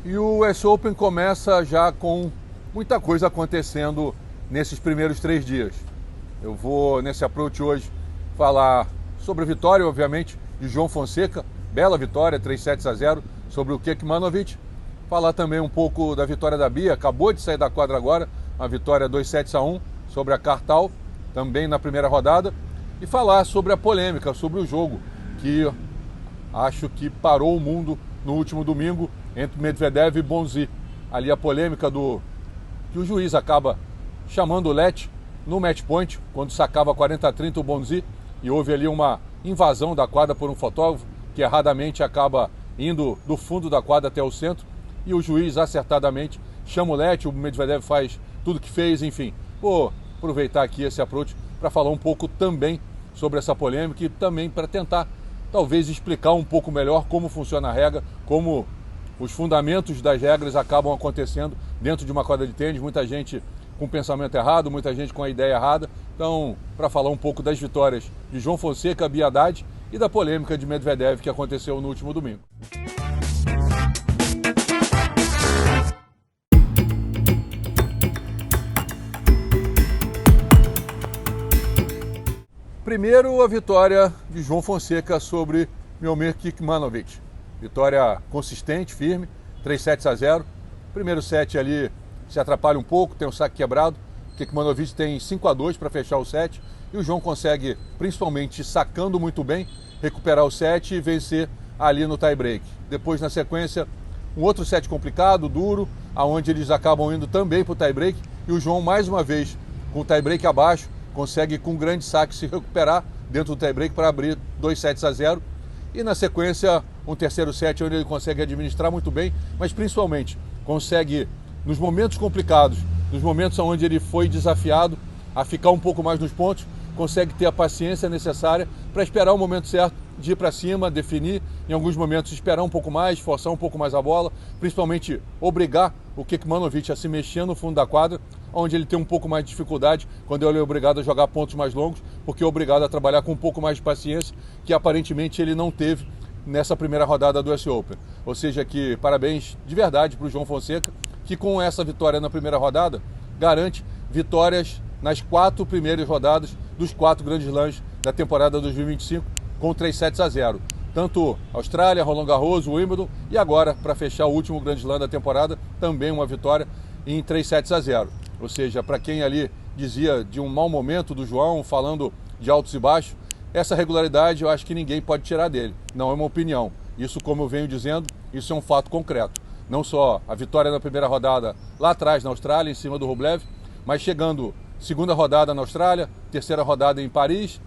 E o US Open começa já com muita coisa acontecendo nesses primeiros 3 dias. Eu vou, nesse approach hoje, falar sobre a vitória, obviamente, de João Fonseca, bela vitória, 3-0, sobre o Kekmanovic. Falar também um pouco da vitória da Bia, acabou de sair da quadra agora, uma vitória 2-1 sobre a Kartal, também na primeira rodada. E falar sobre a polêmica, sobre o jogo, que acho que parou o mundo no último domingo, entre Medvedev e Bonzi. Ali a polêmica do que o juiz acaba chamando o Let no match point, quando sacava 40-30 o Bonzi, e houve ali uma invasão da quadra por um fotógrafo, que erradamente acaba indo do fundo da quadra até o centro, e o juiz acertadamente chama o Let, o Medvedev faz tudo que fez, enfim. Vou aproveitar aqui esse approach para falar um pouco também sobre essa polêmica e também para tentar, talvez, explicar um pouco melhor como funciona a regra, como os fundamentos das regras acabam acontecendo dentro de uma quadra de tênis. Muita gente com pensamento errado, muita gente com a ideia errada. Então, para falar um pouco das vitórias de João Fonseca, Bia Haddad e da polêmica de Medvedev que aconteceu no último domingo. Primeiro, a vitória de João Fonseca sobre Miomir Kekmanovic. Vitória consistente, firme, 3-0. Primeiro set ali se atrapalha um pouco, tem um saque quebrado. Kekmanovic tem 5-2 para fechar o set. E o João consegue, principalmente sacando muito bem, recuperar o set e vencer ali no tie-break. Depois, na sequência, um outro set complicado, duro, aonde eles acabam indo também para o tie-break. E o João, mais uma vez, com o tie-break abaixo, consegue com um grande saque se recuperar dentro do tie-break para abrir 2-0. E na sequência, um terceiro set onde ele consegue administrar muito bem, mas principalmente consegue, nos momentos complicados, nos momentos onde ele foi desafiado a ficar um pouco mais nos pontos, consegue ter a paciência necessária para esperar o momento certo de ir para cima, definir, em alguns momentos esperar um pouco mais, forçar um pouco mais a bola, principalmente obrigar o Kekmanovic a se mexer no fundo da quadra, onde ele tem um pouco mais de dificuldade quando ele é obrigado a jogar pontos mais longos, porque é obrigado a trabalhar com um pouco mais de paciência, que aparentemente ele não teve nessa primeira rodada do US Open. Ou seja, que parabéns de verdade para o João Fonseca, que com essa vitória na primeira rodada, garante vitórias nas 4 primeiras rodadas dos 4 grandes slams da temporada 2025, com 3-0. Tanto Austrália, Roland Garros, Wimbledon e agora, para fechar o último grande slam da temporada, também uma vitória em 3-0. Ou seja, para quem ali dizia de um mau momento do João, falando de altos e baixos, essa regularidade eu acho que ninguém pode tirar dele. Não é uma opinião. Isso, como eu venho dizendo, isso é um fato concreto. Não só a vitória na primeira rodada lá atrás na Austrália, em cima do Rublev, mas chegando segunda rodada na Austrália, terceira rodada em Paris,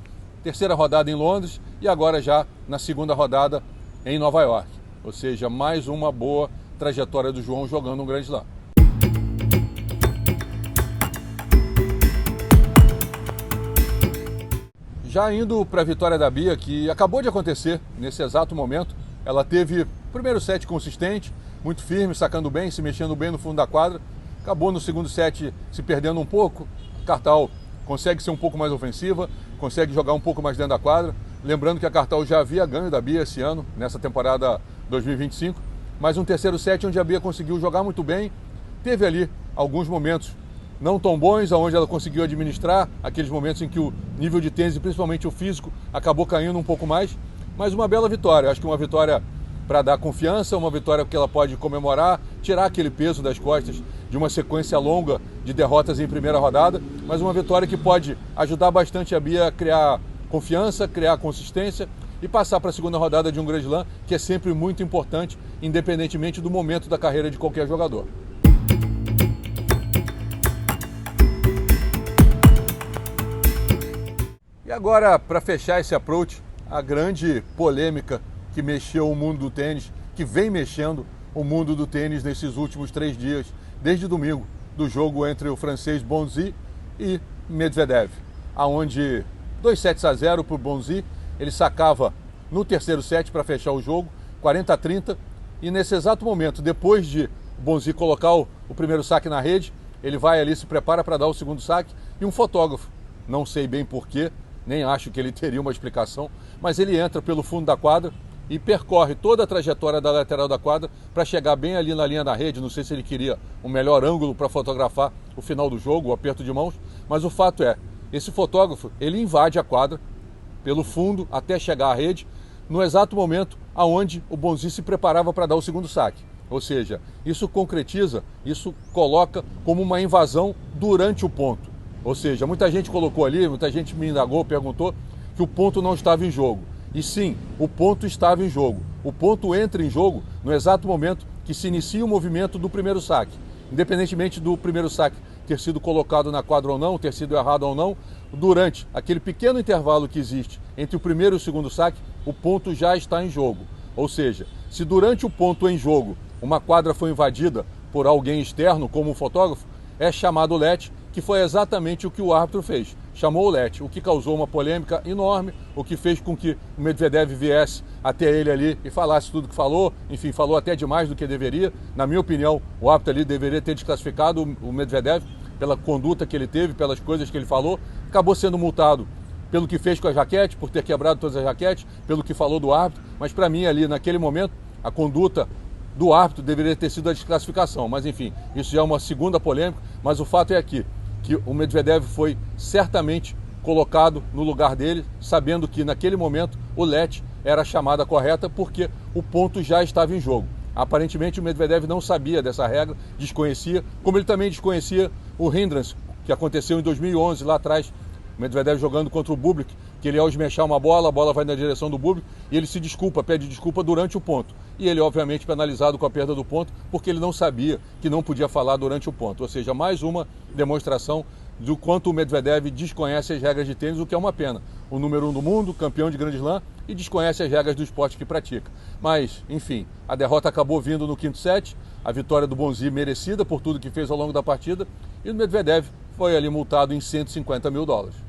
terceira rodada em Londres e agora já na segunda rodada em Nova York. Ou seja, mais uma boa trajetória do João jogando um grande slam. Já indo para a vitória da Bia, que acabou de acontecer nesse exato momento, ela teve o primeiro set consistente, muito firme, sacando bem, se mexendo bem no fundo da quadra. Acabou no segundo set se perdendo um pouco. A Kartal consegue ser um pouco mais ofensiva, consegue jogar um pouco mais dentro da quadra. Lembrando que a Kartal já havia ganho da Bia esse ano, nessa temporada 2025. Mas um terceiro set onde a Bia conseguiu jogar muito bem. Teve ali alguns momentos não tão bons, onde ela conseguiu administrar aqueles momentos em que o nível de tênis, principalmente o físico, acabou caindo um pouco mais. Mas uma bela vitória, acho que uma vitória para dar confiança, uma vitória que ela pode comemorar, tirar aquele peso das costas de uma sequência longa de derrotas em primeira rodada, mas uma vitória que pode ajudar bastante a Bia a criar confiança, criar consistência e passar para a segunda rodada de um Grand Slam, que é sempre muito importante, independentemente do momento da carreira de qualquer jogador. E agora, para fechar esse approach, a grande polêmica que mexeu o mundo do tênis, que vem mexendo o mundo do tênis nesses últimos 3 dias, desde domingo, do jogo entre o francês Bonzi e Medvedev, aonde 2-0 para o Bonzi, ele sacava no terceiro set para fechar o jogo, 40-30, e nesse exato momento, depois de o Bonzi colocar o primeiro saque na rede, ele vai ali, se prepara para dar o segundo saque, e um fotógrafo, não sei bem porquê, nem acho que ele teria uma explicação, mas ele entra pelo fundo da quadra, e percorre toda a trajetória da lateral da quadra para chegar bem ali na linha da rede. Não sei se ele queria um melhor ângulo para fotografar o final do jogo, o aperto de mãos, mas o fato é, esse fotógrafo, ele invade a quadra pelo fundo até chegar à rede, no exato momento aonde o Bonzi se preparava para dar o segundo saque. Ou seja, isso concretiza, isso coloca como uma invasão durante o ponto. Ou seja, muita gente colocou ali, muita gente me indagou, perguntou que o ponto não estava em jogo. E sim, o ponto estava em jogo. O ponto entra em jogo no exato momento que se inicia o movimento do primeiro saque. Independentemente do primeiro saque ter sido colocado na quadra ou não, ter sido errado ou não, durante aquele pequeno intervalo que existe entre o primeiro e o segundo saque, o ponto já está em jogo. Ou seja, se durante o ponto em jogo uma quadra foi invadida por alguém externo, como um fotógrafo, é chamado LET, que foi exatamente o que o árbitro fez. Chamou o LET, o que causou uma polêmica enorme, o que fez com que o Medvedev viesse até ele ali e falasse tudo que falou, enfim, falou até demais do que deveria. Na minha opinião, o árbitro ali deveria ter desclassificado o Medvedev pela conduta que ele teve, pelas coisas que ele falou. Acabou sendo multado pelo que fez com a jaquete, por ter quebrado todas as jaquetes, pelo que falou do árbitro, mas para mim ali, naquele momento, a conduta do árbitro deveria ter sido a desclassificação. Mas enfim, isso já é uma segunda polêmica, mas o fato é aqui, que o Medvedev foi certamente colocado no lugar dele, sabendo que naquele momento o LET era a chamada correta, porque o ponto já estava em jogo. Aparentemente o Medvedev não sabia dessa regra, desconhecia, como ele também desconhecia o hindrance, que aconteceu em 2011, lá atrás, o Medvedev jogando contra o Bublik, que ele ao esmechar uma bola, a bola vai na direção do Bublik e ele se desculpa, pede desculpa durante o ponto. E ele obviamente penalizado com a perda do ponto, porque ele não sabia que não podia falar durante o ponto. Ou seja, mais uma demonstração do quanto o Medvedev desconhece as regras de tênis, o que é uma pena. O número 1 do mundo, campeão de Grand Slam, e desconhece as regras do esporte que pratica. Mas, enfim, a derrota acabou vindo no quinto set, a vitória do Bonzi merecida por tudo que fez ao longo da partida, e o Medvedev foi ali multado em $150 mil.